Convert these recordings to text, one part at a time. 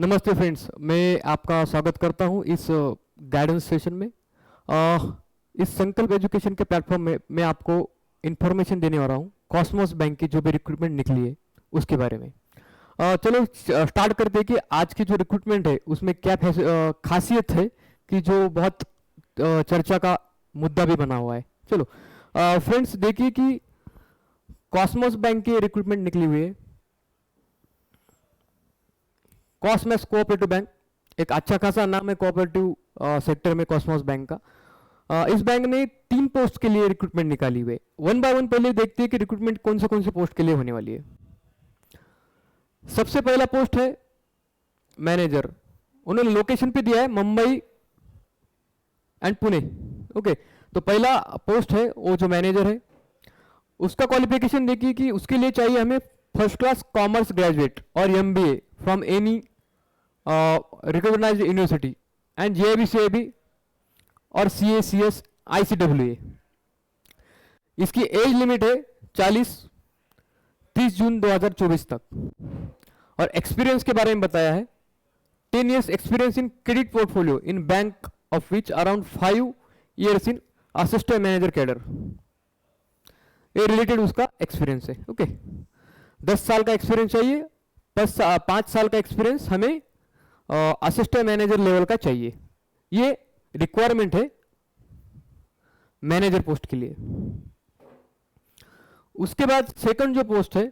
नमस्ते फ्रेंड्स, मैं आपका स्वागत करता हूं इस गाइडेंस सेशन में। इस संकल्प एजुकेशन के प्लेटफॉर्म में मैं आपको इन्फॉर्मेशन देने वाला हूं कॉस्मोस बैंक की जो भी रिक्रूटमेंट निकली है उसके बारे में। चलो स्टार्ट करते हैं कि आज की जो रिक्रूटमेंट है उसमें क्या खासियत है कि जो बहुत चर्चा का मुद्दा भी बना हुआ है। चलो फ्रेंड्स देखिए कि कॉस्मोस बैंक की रिक्रूटमेंट निकली हुई है। कॉस्मोस कोऑपरेटिव बैंक एक अच्छा खासा नाम है कोऑपरेटिव सेक्टर में कॉस्मोस बैंक का। इस बैंक ने 3 पोस्ट के लिए रिक्रूटमेंट निकाली हुई है। वन बाय वन पहले देखते हैं कि रिक्रूटमेंट कौन से पोस्ट के लिए होने वाली है। सबसे पहला पोस्ट है मैनेजर। उन्होंने लोकेशन पे दिया है मुंबई एंड पुणे। ओके, तो पहला पोस्ट है वो जो मैनेजर है उसका क्वालिफिकेशन देखिए कि उसके लिए चाहिए हमें फर्स्ट क्लास कॉमर्स ग्रेजुएट और MBA from any recognised university and JAIIB CAIIB और सीए सीएस आईसीडब्ल्यूए। इसकी एज लिमिट है 30 जून 2024 तक। और एक्सपीरियंस के बारे में बताया है 10 years experience in credit portfolio in bank of which around 5 years in assistant manager cadre. ये रिलेटेड उसका एक्सपीरियंस है। ओके, 10 साल का एक्सपीरियंस चाहिए, 5 साल का एक्सपीरियंस हमें असिस्टेंट मैनेजर लेवल का चाहिए। ये रिक्वायरमेंट है मैनेजर पोस्ट के लिए। उसके बाद सेकंड जो पोस्ट है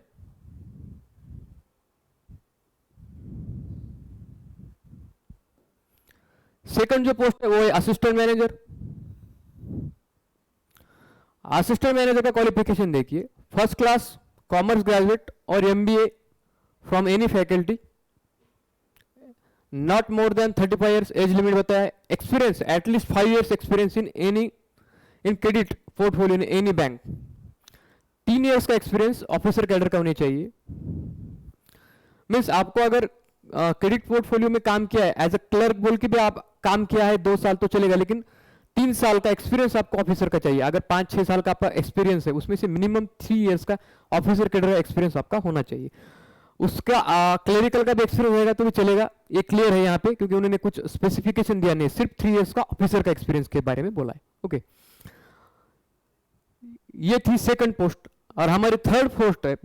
वो है असिस्टेंट मैनेजर। असिस्टेंट मैनेजर का क्वालिफिकेशन देखिए फर्स्ट क्लास कॉमर्स ग्रेजुएट और MBA from any faculty, not more than 35 years age limit बताया है। Experience at least 5 years experience in credit portfolio in any bank. 3 years का experience officer cadre का होने चाहिए। Means आपको अगर क्रेडिट पोर्टफोलियो में काम किया है एज अ क्लर्क बोल के भी आप काम किया है 2 साल तो चलेगा, लेकिन 3 साल का एक्सपीरियंस आपको ऑफिसर का चाहिए। अगर 5-6 साल का आपका एक्सपीरियंस है उसमें से मिनिमम 3 years का ऑफिसर कैडर एक्सपीरियंस आपका होना चाहिए। उसका क्लरिकल का भी एक्सपीरियंस रहेगा तो भी चलेगा। ये क्लियर है यहाँ पे क्योंकि उन्होंने कुछ स्पेसिफिकेशन दिया नहीं, सिर्फ 3 years का ऑफिसर का एक्सपीरियंस के बारे में बोला है। ओके, ये थी सेकंड पोस्ट। और हमारी थर्ड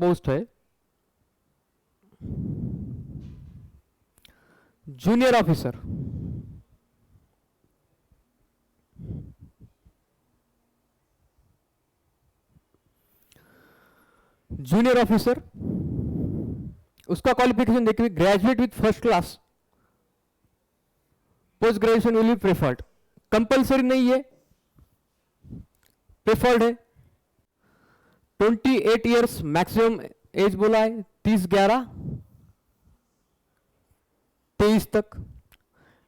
पोस्ट है जूनियर ऑफिसर। जूनियर ऑफिसर उसका क्वालिफिकेशन देखिए graduate with first class, post graduation will be preferred. Compulsory नहीं है, प्रेफर्ड है। 28 years मैक्सिमम एज बोला है, 30/11/23 तक।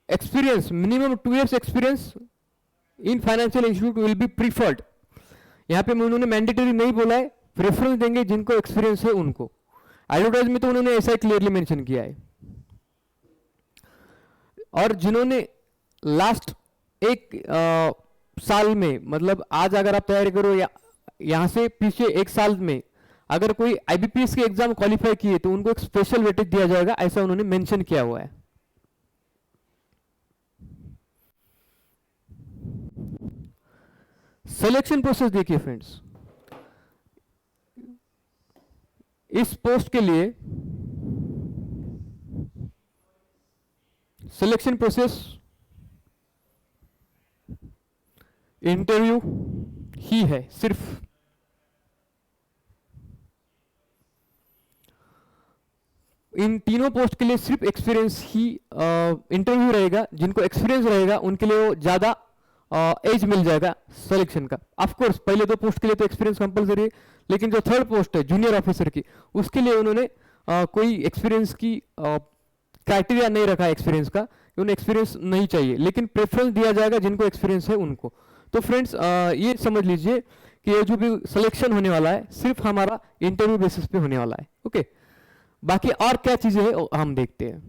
Experience minimum 2 years experience in financial institute will be preferred. यहां पे उन्होंने मैंडेटरी नहीं बोला है, प्रेफरेंस देंगे जिनको एक्सपीरियंस है उनको। एडवर्टाइज में तो उन्होंने ऐसा ही क्लियरली मेंशन किया है। और जिन्होंने लास्ट 1 साल में, मतलब आज अगर आप तैयारी करो या यहां से पीछे 1 साल में अगर कोई आईबीपीएस के एग्जाम क्वालिफाई किए तो उनको एक स्पेशल वेटेज दिया जाएगा, ऐसा उन्होंने मेंशन किया हुआ है। सिलेक्शन प्रोसेस देखिए फ्रेंड्स, इस पोस्ट के लिए सिलेक्शन प्रोसेस इंटरव्यू ही है सिर्फ। इन तीनों पोस्ट के लिए सिर्फ एक्सपीरियंस ही इंटरव्यू रहेगा। जिनको एक्सपीरियंस रहेगा उनके लिए वो ज्यादा एज मिल जाएगा सिलेक्शन का। ऑफ कोर्स पहले 2 पोस्ट के लिए तो एक्सपीरियंस कंपलसरी है, लेकिन जो थर्ड पोस्ट है जूनियर ऑफिसर की उसके लिए उन्होंने कोई एक्सपीरियंस की क्राइटेरिया नहीं रखा एक्सपीरियंस का, उन्हें एक्सपीरियंस नहीं चाहिए, लेकिन प्रेफरेंस दिया जाएगा जिनको एक्सपीरियंस है उनको। तो फ्रेंड्स ये समझ लीजिए कि ये जो भी सिलेक्शन होने वाला है सिर्फ हमारा इंटरव्यू बेसिस पे होने वाला है। ओके, बाकी और क्या चीजें हैं हम देखते हैं।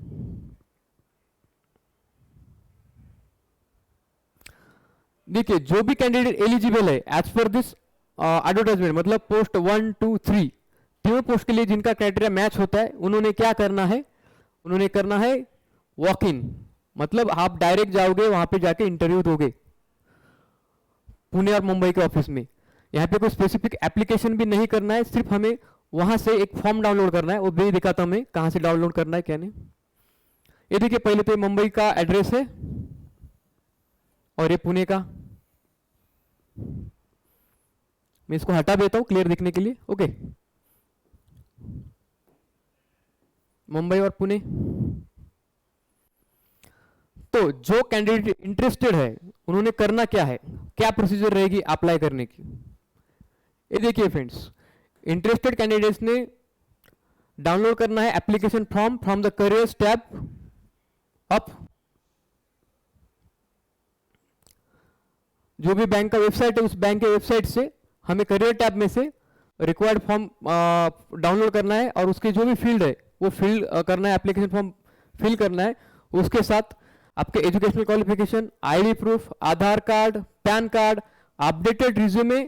देखिए जो भी कैंडिडेट एलिजिबल है एज पर दिस एडवर्टाइजमेंट, मतलब पोस्ट 1, 2, 3 तीनों पोस्ट के लिए जिनका क्राइटेरिया मैच होता है उन्होंने क्या करना है, उन्होंने करना है वॉक इन, मतलब आप डायरेक्ट जाओगे वहां पे जाके इंटरव्यू दोगे पुणे और मुंबई के ऑफिस में। यहाँ पे कोई स्पेसिफिक एप्लीकेशन भी नहीं करना है, सिर्फ हमें वहां से एक फॉर्म डाउनलोड करना है। वो भी दिखाता हूं मैं कहां से डाउनलोड करना है क्या नहीं। ये देखिए पहले तो मुंबई का एड्रेस है और ये पुणे का। मैं इसको हटा देता हूं क्लियर दिखने के लिए। ओके, मुंबई और पुणे। तो जो कैंडिडेट इंटरेस्टेड है उन्होंने करना क्या है, क्या प्रोसीजर रहेगी अप्लाई करने की। ये देखिए फ्रेंड्स, इंटरेस्टेड कैंडिडेट्स ने डाउनलोड करना है application form from the careers tab up. जो भी बैंक का वेबसाइट है उस बैंक के वेबसाइट से हमें करियर टैब में से रिक्वायर्ड फॉर्म डाउनलोड करना है और उसके जो भी फील्ड है वो फिल करना है, एप्लीकेशन फॉर्म फिल करना है। उसके साथ आपके educational qualification, ID proof, Aadhaar card, PAN card, updated resume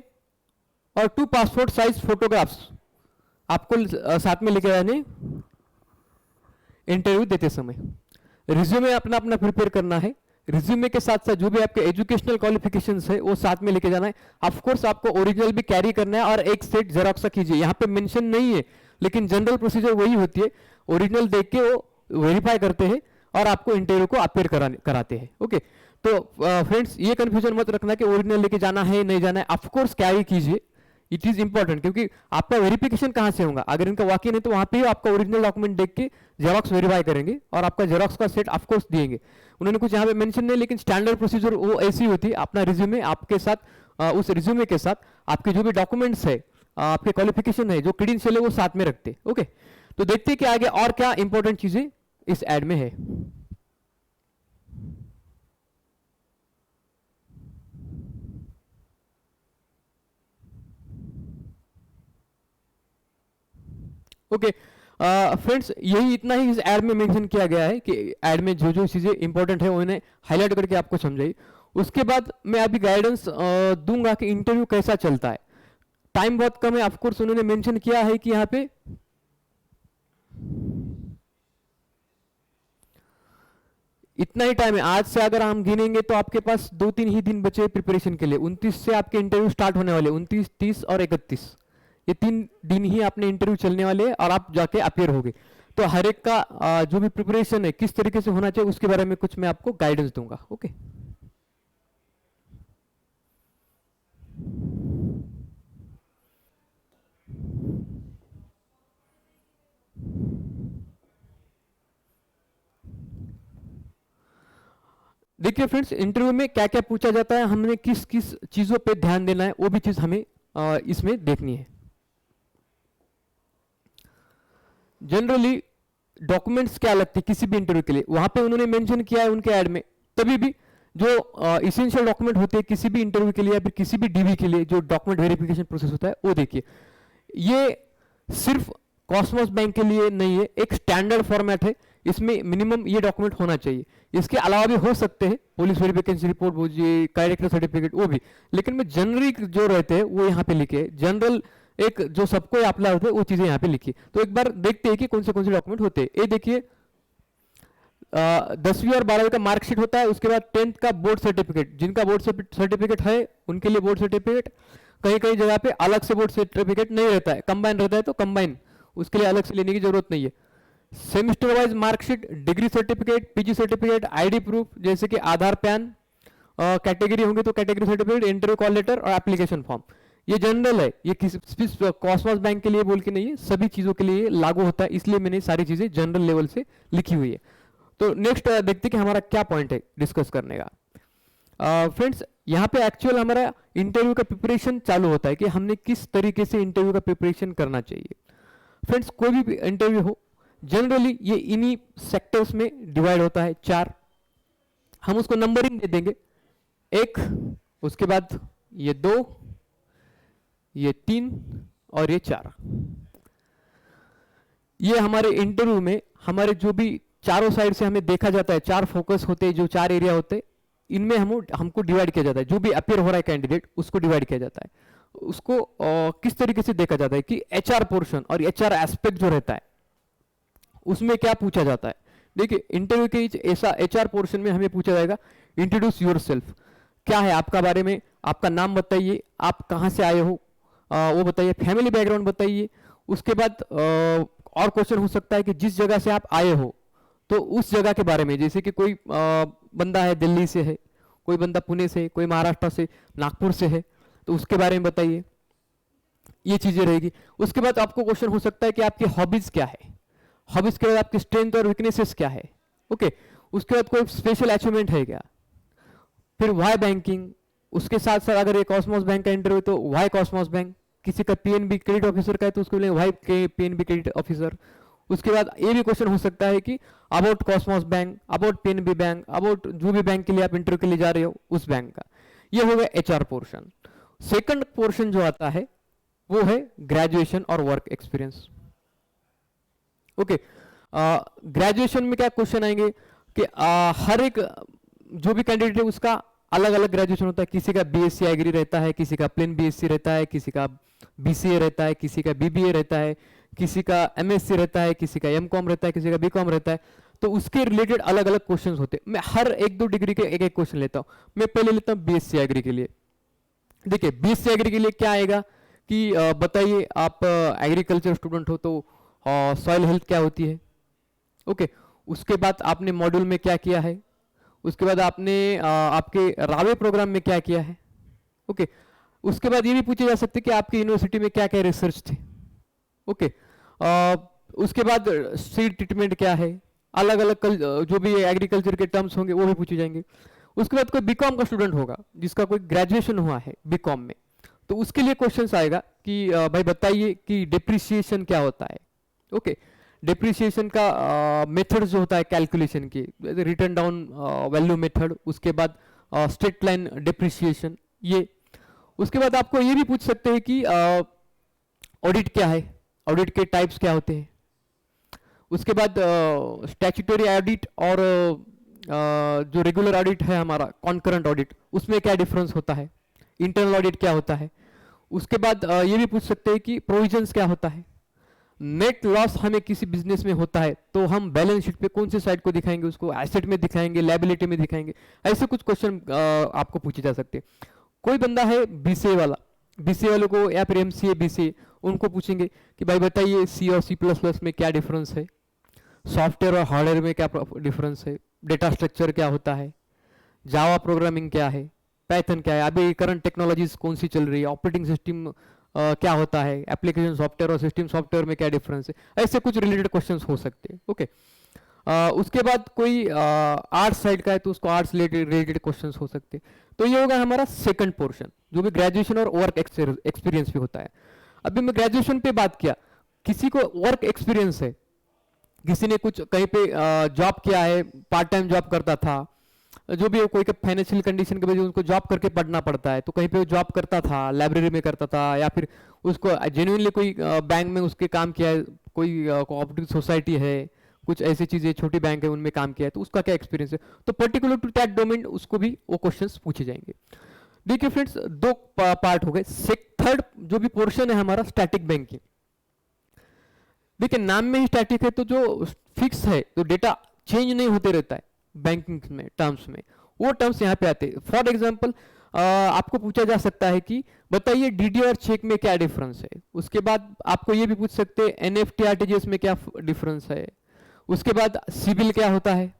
और 2 पासपोर्ट साइज फोटोग्राफ्स आपको साथ में लेके आने इंटरव्यू देते समय। रिज्यूमे अपना अपना प्रिपेयर करना है। रिज्यूमे के साथ साथ जो भी आपके एजुकेशनल क्वालिफिकेशंस है वो साथ में लेके जाना है। ऑफ कोर्स आपको ओरिजिनल भी कैरी करना है और एक सेट जेरॉक्स कीजिए। यहाँ पे मेंशन नहीं है लेकिन जनरल प्रोसीजर वही होती है, ओरिजिनल देख के वो वेरीफाई करते हैं और आपको इंटरव्यू को अपेयर कराते हैं। ओके, तो फ्रेंड्स ये कंफ्यूजन मत रखना कि ओरिजिनल लेके जाना है नहीं जाना है। ऑफ कोर्स कैरी कीजिए, इट इज इंपॉर्टेंट, क्योंकि आपका वेरिफिकेशन कहां से होगा, अगर इनका वाकई नहीं तो वहां पे ही आपका ओरिजिनल डॉक्यूमेंट देख के जेरॉक्स वेरीफाई करेंगे और आपका जेरॉक्स का सेट ऑफ कोर्स दिएंगे। उन्होंने कुछ यहाँ पे मेंशन नहीं, लेकिन स्टैंडर्ड प्रोसीजर वो ऐसी होती है। अपना रिज्यूमे आपके साथ, उस रिज्यूमे के साथ आपके जो भी डॉक्यूमेंट्स है, आपके क्वालिफिकेशन है, जो क्रेडेंशियल है वो साथ में रखते। ओके, तो देखते हैं कि आगे और क्या इंपॉर्टेंट चीजें इस एड में है। ओके फ्रेंड्स, यही इतना ही इस एड में मेंशन किया गया है कि एड में जो जो चीजें इंपॉर्टेंट है उन्हें हाईलाइट करके आपको समझाई। उसके बाद मैं अभी गाइडेंस दूंगा कि इंटरव्यू कैसा चलता है। टाइम बहुत कम है, ऑफ कोर्स उन्होंने मेंशन किया है कि यहाँ पे इतना ही टाइम है। आज से अगर हम गिनेंगे तो आपके पास 2-3 ही दिन बचे प्रिपरेशन के लिए। 29 से आपके इंटरव्यू स्टार्ट होने वाले, 29, 30 और 31, ये 3 दिन ही आपने इंटरव्यू चलने वाले हैं और आप जाके अपियर होगे। तो हर एक का जो भी प्रिपरेशन है किस तरीके से होना चाहिए उसके बारे में कुछ मैं आपको गाइडेंस दूंगा। ओके, देखिए फ्रेंड्स, इंटरव्यू में क्या क्या पूछा जाता है, हमने किस किस चीजों पे ध्यान देना है, वो भी चीज हमें इसमें देखनी है। जनरली डॉक्यूमेंट्स क्या लगते हैं किसी भी इंटरव्यू के लिए, वहां पे उन्होंने मेंशन किया है उनके ऐड में। तभी भी जो इसेंशियल डॉक्यूमेंट होते हैं किसी भी इंटरव्यू के लिए या फिर किसी भी डीवी के लिए, जो डॉक्यूमेंट वेरिफिकेशन प्रोसेस होता है वो देखिए। ये सिर्फ कॉस्मोस बैंक के लिए नहीं है, एक स्टैंडर्ड फॉर्मेट है, इसमें मिनिमम ये डॉक्यूमेंट होना चाहिए। इसके अलावा भी हो सकते हैं, पुलिस वेरिफिकेशन रिपोर्ट हो जी, कैरेक्टर सर्टिफिकेट वो भी, लेकिन मैं जनरिक जो रहते हैं वो यहाँ पे लिखे। जनरल एक जो सबको अप्लाई होते हैं वो चीजें यहाँ पे लिखी। तो एक बार देखते हैं कि कौन से डॉक्यूमेंट होते हैं। ये देखिए 10वीं और 12वीं का मार्कशीट होता है, उसके बाद 10th का बोर्ड सर्टिफिकेट, जिनका बोर्ड सर्टिफिकेट है उनके लिए बोर्ड सर्टिफिकेट, कहीं कहीं जगह पे अलग से बोर्ड सर्टिफिकेट नहीं रहता है, कंबाइन रहता है, तो कंबाइन उसके लिए अलग से लेने की जरूरत नहीं है। Semester wise marksheet, degree certificate, PG certificate, ID proof जैसे कि आधार, पैन, कैटेगरी होंगे तो category certificate, interview call letter और एप्लीकेशन फॉर्म। ये जनरल है, ये किसी कॉस्मोस बैंक के लिए बोल के नहीं है, सभी चीजों के लिए लागू होता है, इसलिए मैंने सारी चीजें जनरल लेवल से लिखी हुई है। तो नेक्स्ट देखते हैं कि हमारा क्या पॉइंट है डिस्कस करने का। फ्रेंड्स, यहाँ पे एक्चुअल हमारा इंटरव्यू का प्रिपरेशन चालू होता है कि हमने किस तरीके से इंटरव्यू का प्रिपरेशन करना चाहिए। फ्रेंड्स, कोई भी इंटरव्यू हो जनरली ये इन्हीं सेक्टर्स में डिवाइड होता है, 4। हम उसको नंबरिंग दे देंगे, 1, उसके बाद ये 2, ये 3 और ये 4। ये हमारे इंटरव्यू में हमारे जो भी चारों साइड से हमें देखा जाता है, 4 फोकस होते हैं, जो 4 एरिया होते हैं, इनमें हमको डिवाइड किया जाता है। जो भी अपियर हो रहा है कैंडिडेट उसको डिवाइड किया जाता है। उसको किस तरीके से देखा जाता है कि एचआर पोर्शन और एचआर एस्पेक्ट जो रहता है उसमें क्या पूछा जाता है। देखिए इंटरव्यू के ऐसा एचआर पोर्शन में हमें पूछा जाएगा इंट्रोड्यूस योरसेल्फ, क्या है आपका बारे में, आपका नाम बताइए, आप कहाँ से आए हो, वो बताइए, फैमिली बैकग्राउंड बताइए। उसके बाद और क्वेश्चन हो सकता है कि जिस जगह से आप आए हो तो उस जगह के बारे में, जैसे कि कोई बंदा है दिल्ली से है, कोई बंदा पुणे से, कोई महाराष्ट्र से, नागपुर से है, तो उसके बारे में बताइए। ये चीजें रहेगी। उसके बाद आपको क्वेश्चन हो सकता है कि आपकी हॉबीज क्या है, हॉबीज के बाद आपकी स्ट्रेंथ और वीकनेसेस क्या है। ओके, उसके बाद कोई स्पेशल अचीवमेंट है क्या, फिर वाई बैंकिंग। उसके साथ साथ अगर ये कॉस्मोस बैंक का इंटरव्यू तो वाई कॉस्मोस बैंक, किसी का पीएनबी क्रेडिट ऑफिसर का है तो उसको बोलेंगे वाई के पीएनबी क्रेडिट ऑफिसर। उसके बाद ये भी क्वेश्चन हो सकता है कि about Cosmos bank, about PNB bank, about जो भी बैंक के लिए आप इंटरव्यू के लिए जा रहे हो उस बैंक का। ये हो गया एचआर पोर्शन। सेकंड पोर्शन जो आता है वो है ग्रेजुएशन और वर्क एक्सपीरियंस। ओके, ग्रेजुएशन में क्या क्वेश्चन आएंगे कि हर एक जो भी कैंडिडेट है उसका अलग अलग ग्रेजुएशन होता है। किसी का बीएससी एग्री रहता है, किसी का प्लेन बीएससी रहता है, किसी का बीसीए रहता है, किसी का बीबीए रहता है, किसी का एमएससी रहता है, किसी का एमकॉम रहता है, किसी का बीकॉम रहता है। तो उसके रिलेटेड अलग अलग क्वेश्चन होते हैं। मैं हर एक दो डिग्री के एक एक क्वेश्चन लेता हूं। मैं पहले लेता हूं बीएससी एग्री के लिए। देखिए बीएससी एग्री के लिए क्या आएगा कि बताइए आप एग्रीकल्चर स्टूडेंट हो तो सॉइल हेल्थ क्या होती है। ओके, उसके बाद आपने मॉड्यूल में क्या किया है, उसके बाद आपने आपके रावे प्रोग्राम में क्या किया है। ओके, उसके बाद ये भी पूछे जा सकते कि आपकी यूनिवर्सिटी में क्या क्या रिसर्च थे। ओके, उसके बाद सीड ट्रीटमेंट क्या है, अलग अलग जो भी एग्रीकल्चर के टर्म्स होंगे वो भी पूछे जाएंगे। उसके बाद कोई बीकॉम का स्टूडेंट होगा जिसका कोई ग्रेजुएशन हुआ है बीकॉम में, तो उसके लिए क्वेश्चंस आएगा कि भाई बताइए कि डिप्रिसिएशन क्या होता है। ओके, डिप्रिसिएशन का मेथड जो होता है कैलकुलेशन की, रिटर्न डाउन वैल्यू मेथड, उसके बाद स्ट्रेट लाइन डिप्रिसिएशन ये। उसके बाद आपको ये भी पूछ सकते हैं कि ऑडिट क्या है, ऑडिट के टाइप्स क्या होते हैं। उसके बाद स्टैट्यूटरी ऑडिट और जो रेगुलर ऑडिट है हमारा कॉन्करेंट ऑडिट, उसमें क्या डिफरेंस होता है, इंटरनल ऑडिट क्या होता है। उसके बाद ये भी पूछ सकते हैं कि प्रोविजंस क्या होता है। नेट लॉस हमें किसी बिजनेस में होता है तो हम बैलेंस शीट पे कौन सी साइड को दिखाएंगे, उसको एसेट में दिखाएंगे, लायबिलिटी में दिखाएंगे। ऐसे कुछ क्वेश्चन आपको पूछे जा सकते हैं। कोई बंदा है बीसीए वाला, बीसीए वालों को या फिर एमसीए बीसीए, उनको पूछेंगे कि भाई बताइए सी और सी प्लस प्लस में क्या डिफरेंस है, सॉफ्टवेयर और हार्डवेयर में क्या डिफरेंस है, डेटा स्ट्रक्चर क्या होता है, जावा प्रोग्रामिंग क्या है, पाइथन क्या है, अभी करंट टेक्नोलॉजीज कौन सी चल रही है, ऑपरेटिंग सिस्टम क्या होता है, एप्लीकेशन सॉफ्टवेयर और सिस्टम सॉफ्टवेयर में क्या डिफरेंस है। ऐसे कुछ रिलेटेड क्वेश्चंस हो सकते हैं। ओके, उसके बाद कोई आर्ट्स साइड का है तो उसको आर्ट्स रिलेटेड क्वेश्चंस हो सकते हैं। तो ये होगा हमारा सेकंड पोर्शन जो भी ग्रेजुएशन और वर्क एक्सपीरियंस भी होता है। अभी मैं ग्रेजुएशन पे बात किया, किसी को वर्क एक्सपीरियंस है, किसी ने कुछ कहीं पे जॉब किया है, पार्ट टाइम जॉब करता था, जो भी कोई के फाइनेंशियल कंडीशन की वजह से उनको जॉब करके पढ़ना पड़ता है, तो कहीं पे वो जॉब करता था, लाइब्रेरी में करता था, या फिर उसको जेन्युइनली कोई बैंक में उसके काम किया है, कोई कोऑपरेटिव सोसाइटी है, कुछ ऐसी चीजें छोटी बैंक है उनमें काम किया है, तो उसका क्या एक्सपीरियंस है। तो पर्टिकुलर टू दैट डोमेन उसको भी वो क्वेश्चंस पूछे जाएंगे। देखिए फ्रेंड्स, दो पार्ट हो गए। थर्ड जो भी पोर्शन है हमारा स्टैटिक बैंकिंग। देखिए नाम में ही स्टैटिक है तो जो फिक्स है, तो डेटा चेंज नहीं होते रहता है बैंकिंग में टर्म्स में, वो टर्म्स यहाँ पे आते हैं। फॉर एग्जांपल आपको पूछा जा सकता है कि बताइए डीडी और चेक में क्या डिफरेंस है। उसके बाद आपको ये भी पूछ सकते हैं एनएफटी आरटीजीएस में क्या डिफरेंस है। उसके बाद सिबिल क्या होता है।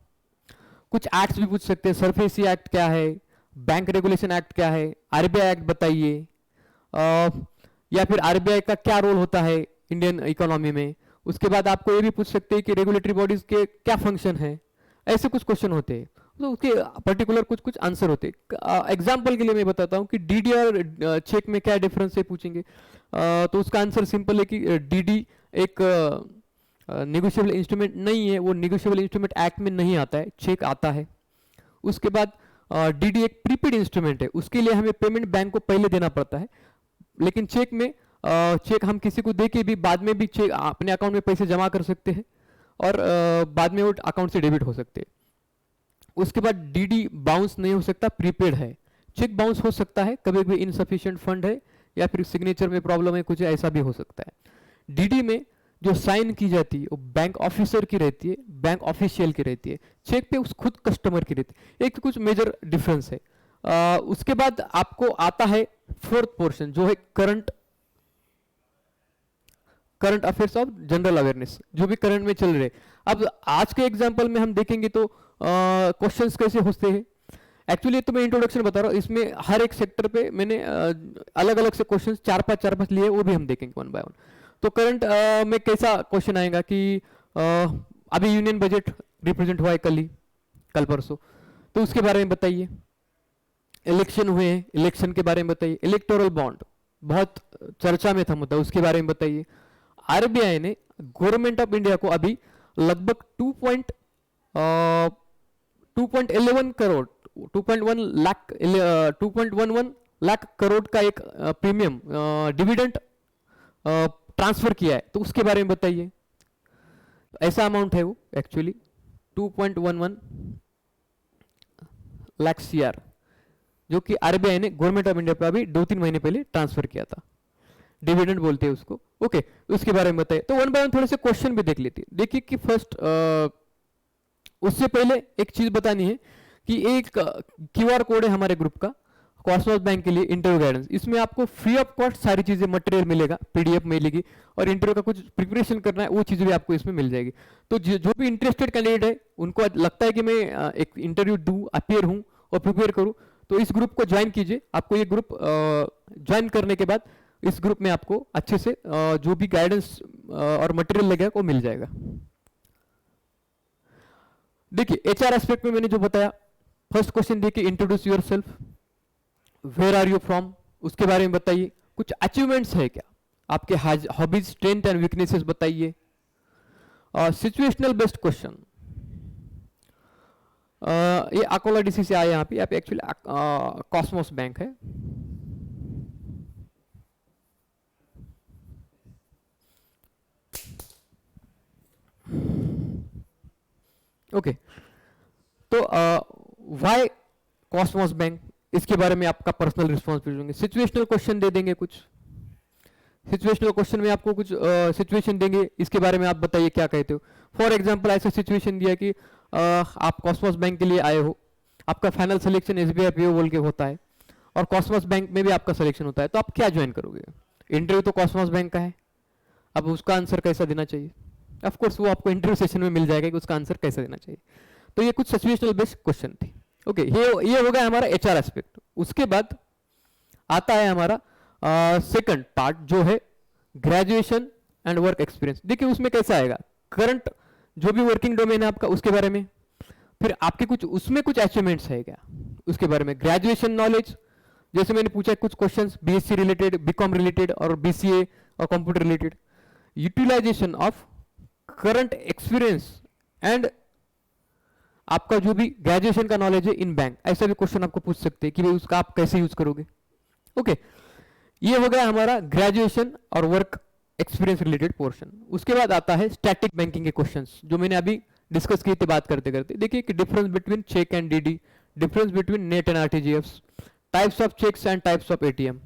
कुछ एक्ट्स भी पूछ सकते हैं, सरफेसी एक्ट क्या है, बैंक रेगुलेशन एक्ट क्या है, आरबीआई एक्ट बताइए, या फिर आरबीआई का क्या रोल होता है इंडियन इकोनॉमी में। उसके बाद आपको ये भी पूछ सकते हैं कि रेगुलेटरी बॉडीज के क्या फंक्शन है। ऐसे कुछ क्वेश्चन होते हैं, तो उसके पर्टिकुलर कुछ कुछ आंसर होते हैं। एग्जाम्पल के लिए मैं बताता हूँ कि डीडी और चेक में क्या डिफरेंस है पूछेंगे, तो उसका आंसर सिंपल है कि डीडी एक नेगोशिएबल इंस्ट्रूमेंट नहीं है, वो नेगोशिएबल इंस्ट्रूमेंट एक्ट में नहीं आता है, चेक आता है। उसके बाद डीडी एक प्रीपेड इंस्ट्रूमेंट है, उसके लिए हमें पेमेंट बैंक को पहले देना पड़ता है, लेकिन चेक में चेक हम किसी को दे के भी बाद में भी चेक अपने अकाउंट में पैसे जमा कर सकते हैं और बाद में वो अकाउंट से डेबिट हो सकते हैं। उसके बाद डीडी बाउंस नहीं हो सकता, प्रीपेड है। चेक बाउंस हो सकता है, कभी कभी इनसफिशिएंट फंड है या फिर सिग्नेचर में प्रॉब्लम है, कुछ ऐसा भी हो सकता है। डीडी में जो साइन की जाती है वो बैंक ऑफिसर की रहती है, बैंक ऑफिशियल की रहती है, चेक पे उस खुद कस्टमर की रहती है। एक कुछ मेजर डिफरेंस है। उसके बाद आपको आता है फोर्थ पोर्शन जो है current affairs of general awareness, जो भी करंट में चल रहे। अब आज के एग्जांपल में हम देखेंगे तो क्वेश्चंस कैसे होते हैं। एक्चुअली तो मैं इंट्रोडक्शन बता रहा हूँ, इसमें हर एक सेक्टर पे मैंने अलग अलग से क्वेश्चंस चार पांच लिए, वो भी हम देखेंगे वन बाय वन। तो करंट में कैसा क्वेश्चन आएगा कि अभी यूनियन बजट रिप्रेजेंट हुआ है कल परसों, तो उसके बारे में बताइए। इलेक्शन हुए हैं, इलेक्शन के बारे में बताइए। इलेक्टोरल बॉन्ड बहुत चर्चा में था मुद्दा, उसके बारे में बताइए। आरबीआई ने गवर्नमेंट ऑफ इंडिया को अभी लगभग 2.11 करोड़ 2.11 लाख करोड़ का एक प्रीमियम डिविडेंड ट्रांसफर किया है, तो उसके बारे में बताइए। ऐसा अमाउंट है वो एक्चुअली 2.11 लाख सीआर, जो कि आरबीआई ने गवर्नमेंट ऑफ इंडिया पे अभी 2-3 महीने पहले ट्रांसफर किया था। डिविडेंड बोलते हैं उसको। ओके, उसके बारे में बताइए। तो वन बाय वन थोड़े से क्वेश्चन भी देख लेते हैं। देखिए कि फर्स्ट उससे पहले एक चीज बतानी है कि एक क्यूआर कोड है हमारे ग्रुप का, कॉस्मोस बैंक के लिए इंटरव्यू गाइडेंस। इसमें आपको फ्री ऑफ कॉस्ट सारी चीजें मटेरियल मिलेगा, पीडीएफ मिलेगी, और इंटरव्यू का कुछ प्रिपरेशन करना है वो चीजें भी आपको इसमें मिल जाएगी। तो जो भी इंटरेस्टेड कैंडिडेट है, उनको लगता है कि मैं एक इंटरव्यू दूं, अपियर हूं और प्रिपेयर करूं, तो इस ग्रुप को ज्वाइन कीजिए। आपको ये ग्रुप ज्वाइन करने के बाद इस ग्रुप में आपको अच्छे से जो भी गाइडेंस और मटेरियल लगेगा वो मिल जाएगा। देखिए एचआर एस्पेक्ट में मैंने जो बताया, फर्स्ट क्वेश्चन देखिए, introduce yourself, where are you from, उसके बारे में बताइए। कुछ अचीवमेंट्स है क्या, आपके हॉबीज, स्ट्रेंथ एंड वीकनेसेस बताइए। सिचुएशनल बेस्ड क्वेश्चन, ये अकोला डीसी से आया, यहाँ पे एक्चुअली कॉस्मोस बैंक है। ओके, तो व्हाई कॉस्मोस बैंक, इसके बारे में आपका पर्सनल रिस्पॉन्स भेजेंगे। सिचुएशनल क्वेश्चन दे देंगे कुछ, सिचुएशनल क्वेश्चन में आपको कुछ सिचुएशन देंगे, इसके बारे में आप बताइए क्या कहते हो। फॉर एग्जांपल ऐसा सिचुएशन दिया कि आप कॉस्मोस बैंक के लिए आए हो, आपका फाइनल सिलेक्शन एसबीआई पीओ बोल के होता है, और कॉस्मोस बैंक में भी आपका सिलेक्शन होता है, तो आप क्या ज्वाइन करोगे। इंटरव्यू तो कॉस्मोस बैंक का है, अब उसका आंसर कैसा देना चाहिए। ऑफ कोर्स वो आपको इंटरव्यू सेशन में मिल जाएगा कि उसका आंसर कैसा देना चाहिए। तो ये कुछ सिचुएशनल बेस्ड क्वेश्चन थे। ओके, ये हो गया हमारा एचआर एस्पेक्ट। उसके बाद आता है हमारा सेकंड पार्ट जो है ग्रेजुएशन एंड वर्क एक्सपीरियंस। देखिए उसमें कैसा आएगा, करंट जो भी वर्किंग डोमेन है आपका उसके बारे में, फिर आपके कुछ उसमें कुछ अचीवमेंट्स है क्या उसके बारे में। ग्रेजुएशन नॉलेज, जैसे मैंने पूछा कुछ questions BSc related, BCom related और बीसीए और computer related. Utilisation of current experience and आपका जो भी ग्रेजुएशन का नॉलेज है इन बैंक, ऐसा भी क्वेश्चन आपको पूछ सकते हैं कि भाई उसका आप कैसे यूज करोगे। ओके, ये हो गया हमारा ग्रेजुएशन और वर्क एक्सपीरियंस रिलेटेड पोर्शन। उसके बाद आता है स्टैटिक बैंकिंग के क्वेश्चंस, जो मैंने अभी डिस्कस किए थे बात करते करते। देखिए कि difference between cheque and DD, difference between NEFT and RTGS, types of cheques and types of ATM,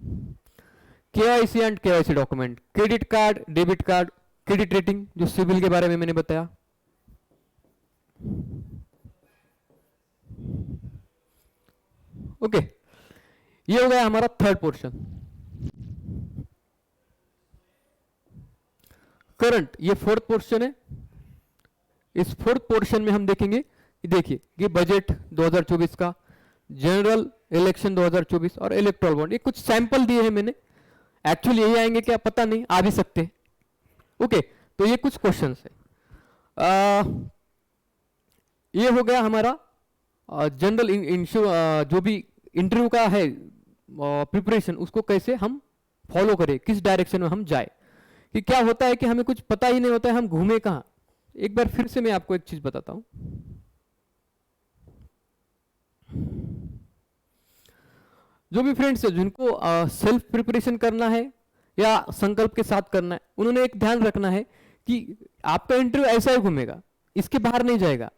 KYC and KYC document, credit card, debit card, credit rating, जो सिविल के बारे में मैंने बताया। ओके, ये हो गया हमारा थर्ड पोर्शन। करंट, ये फोर्थ पोर्शन है। इस फोर्थ पोर्शन में हम देखेंगे, देखिए ये बजट 2024 का, जनरल इलेक्शन 2024 और इलेक्टोरल बॉन्ड। ये कुछ सैंपल दिए हैं मैंने, एक्चुअली यही आएंगे क्या पता नहीं, आ भी सकते हैं। ओके, तो ये कुछ क्वेश्चंस है। ये हो गया हमारा जनरल जो भी इंटरव्यू का है प्रिपरेशन, उसको कैसे हम फॉलो करें, किस डायरेक्शन में हम जाए। कि क्या होता है कि हमें कुछ पता ही नहीं होता है, हम घूमे कहाँ। एक बार फिर से मैं आपको एक चीज बताता हूं। जो भी फ्रेंड्स है जिनको सेल्फ प्रिपरेशन करना है या संकल्प के साथ करना है, उन्होंने एक ध्यान रखना है कि आपका इंटरव्यू ऐसा ही घूमेगा, इसके बाहर नहीं जाएगा।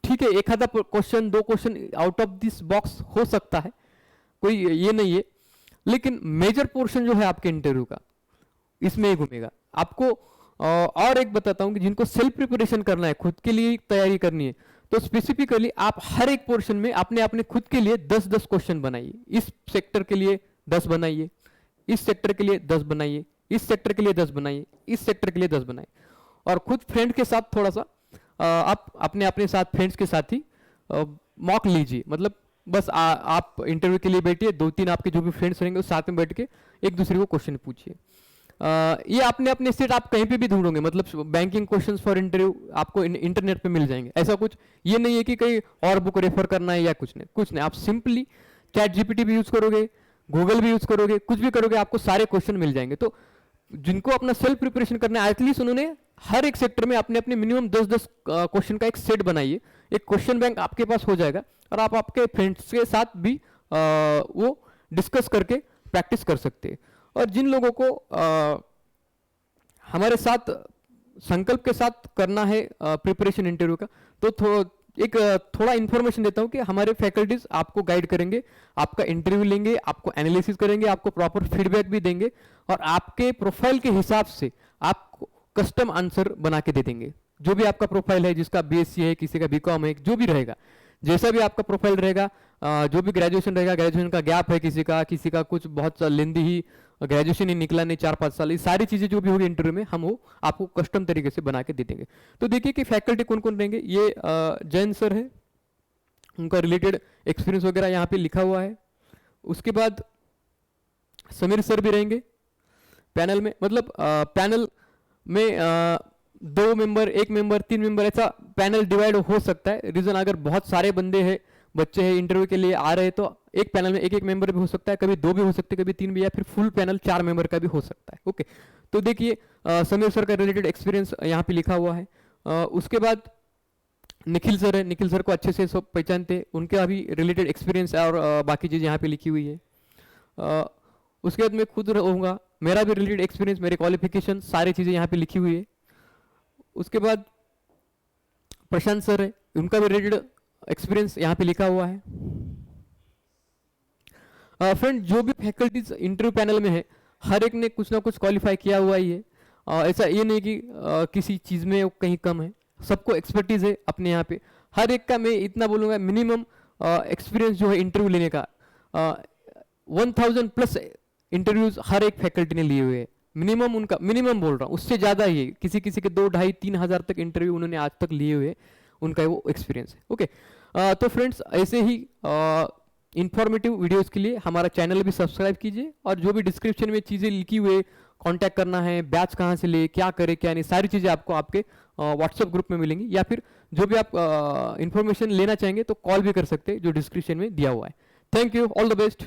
ठीक है, एक आधा क्वेश्चन, दो question out of this box हो सकता है, कोई ये नहीं है, लेकिन मेजर पोर्शन जो है आपके इंटरव्यू का इसमें ही घूमेगा। आपको और एक बताता हूँ कि जिनको सेल्फ प्रिपरेशन करना है, खुद के लिए तैयारी करनी है, तो स्पेसिफिकली आप हर एक पोर्शन में अपने अपने खुद के लिए 10-10 क्वेश्चन बनाइए। इस सेक्टर के लिए 10 बनाइए, इस सेक्टर के लिए 10 बनाइए, इस सेक्टर के लिए 10 बनाइए, इस सेक्टर के लिए 10 बनाइए। और खुद फ्रेंड के साथ थोड़ा सा आप अपने अपने साथ फ्रेंड्स के साथ ही मॉक लीजिए। मतलब बस आप इंटरव्यू के लिए बैठिए, 2-3 आपके जो भी फ्रेंड्स रहेंगे उस साथ में बैठ के एक दूसरे को क्वेश्चन पूछिए। ये अपने अपने स्टेट आप कहीं पे भी ढूंढोगे, मतलब बैंकिंग क्वेश्चंस फॉर इंटरव्यू आपको इंटरनेट पे मिल जाएंगे। ऐसा कुछ ये नहीं है कि कहीं और बुक रेफर करना है या कुछ नहीं, कुछ नहीं। आप सिंपली चैट जीपीटी भी यूज करोगे, गूगल भी यूज करोगे, कुछ भी करोगे, आपको सारे क्वेश्चन मिल जाएंगे। तो जिनको अपना सेल्फ प्रिपरेशन करना है, एटलीस्ट उन्होंने हर एक सेक्टर में अपने अपने मिनिमम 10-10 क्वेश्चन का एक सेट बनाइए। एक क्वेश्चन बैंक आपके पास हो जाएगा और आप आपके फ्रेंड्स के साथ भी वो डिस्कस करके प्रैक्टिस कर सकते हैं। और जिन लोगों को हमारे साथ संकल्प के साथ करना है प्रिपरेशन इंटरव्यू का, तो थोड़ा इन्फॉर्मेशन देता हूं कि हमारे फैकल्टीज आपको गाइड करेंगे, आपका इंटरव्यू लेंगे, आपको एनालिसिस करेंगे, आपको प्रॉपर फीडबैक भी देंगे और आपके प्रोफाइल के हिसाब से आपको कस्टम आंसर बना के दे देंगे। जो भी आपका प्रोफाइल है, जिसका बीएससी है, किसी का बीकॉम है, जो भी रहेगा, जैसा भी आपका प्रोफाइल रहेगा, जो भी ग्रेजुएशन रहेगा, ग्रेजुएशन का गैप है किसी का कुछ बहुत लेंदी ही ग्रेजुएशन ही निकला नहीं 4-5 साल, ये सारी चीजें जो भी होगी इंटरव्यू में हम वो आपको कस्टम तरीके से बना के दे देंगे। तो देखिए कि फैकल्टी कौन कौन रहेंगे। ये जैन सर है, उनका रिलेटेड एक्सपीरियंस वगैरह यहाँ पे लिखा हुआ है। उसके बाद समीर सर भी रहेंगे पैनल में। मतलब पैनल में 2 मेंबर, 1 मेंबर, 3 मेंबर, ऐसा पैनल डिवाइड हो सकता है। रीजन अगर बहुत सारे बच्चे हैं इंटरव्यू के लिए आ रहे हैं, तो एक पैनल में 1-1 मेंबर भी हो सकता है, कभी 2 भी हो सकते हैं, कभी 3 भी, या फिर फुल पैनल 4 मेंबर का भी हो सकता है। ओके, तो देखिए समीर सर का रिलेटेड एक्सपीरियंस यहाँ पे लिखा हुआ है। उसके बाद निखिल सर है, निखिल सर को अच्छे से सब पहचानते हैं, उनके अभी रिलेटेड एक्सपीरियंस और बाकी चीज़ें यहाँ पे लिखी हुई है। उसके बाद मैं खुद रहूँगा, मेरा भी रिलेटेड एक्सपीरियंस, मेरे क्वालिफिकेशन, सारी चीज़ें यहाँ पे लिखी हुई है। उसके बाद प्रशांत सर है, उनका भी रिलेटेड एक्सपीरियंस यहाँ पे लिखा हुआ है। फ्रेंड, जो भी फैकल्टीज इंटरव्यू पैनल में है, हर एक ने कुछ ना कुछ क्वालिफाई किया हुआ ही है। ऐसा ये नहीं कि किसी चीज़ में कहीं कम है, सबको एक्सपर्टीज है अपने यहाँ पे। हर एक का मैं इतना बोलूँगा, मिनिमम एक्सपीरियंस जो है इंटरव्यू लेने का 1000+ इंटरव्यूज हर एक फैकल्टी ने लिए हुए हैं। मिनिमम, उनका मिनिमम बोल रहा हूँ, उससे ज़्यादा ही है। किसी किसी के 2-2.5-3 हज़ार तक इंटरव्यू उन्होंने आज तक लिए हुए, उनका वो एक्सपीरियंस है। ओके, तो फ्रेंड्स, ऐसे ही इंफॉर्मेटिव वीडियोस के लिए हमारा चैनल भी सब्सक्राइब कीजिए, और जो भी डिस्क्रिप्शन में चीज़ें लिखी हुई, कांटेक्ट करना है, बैच कहाँ से ले, क्या करे क्या नहीं, सारी चीज़ें आपको आपके व्हाट्सएप ग्रुप में मिलेंगी, या फिर जो भी आप इंफॉर्मेशन लेना चाहेंगे तो कॉल भी कर सकते हैं, जो डिस्क्रिप्शन में दिया हुआ है। Thank you, all the best.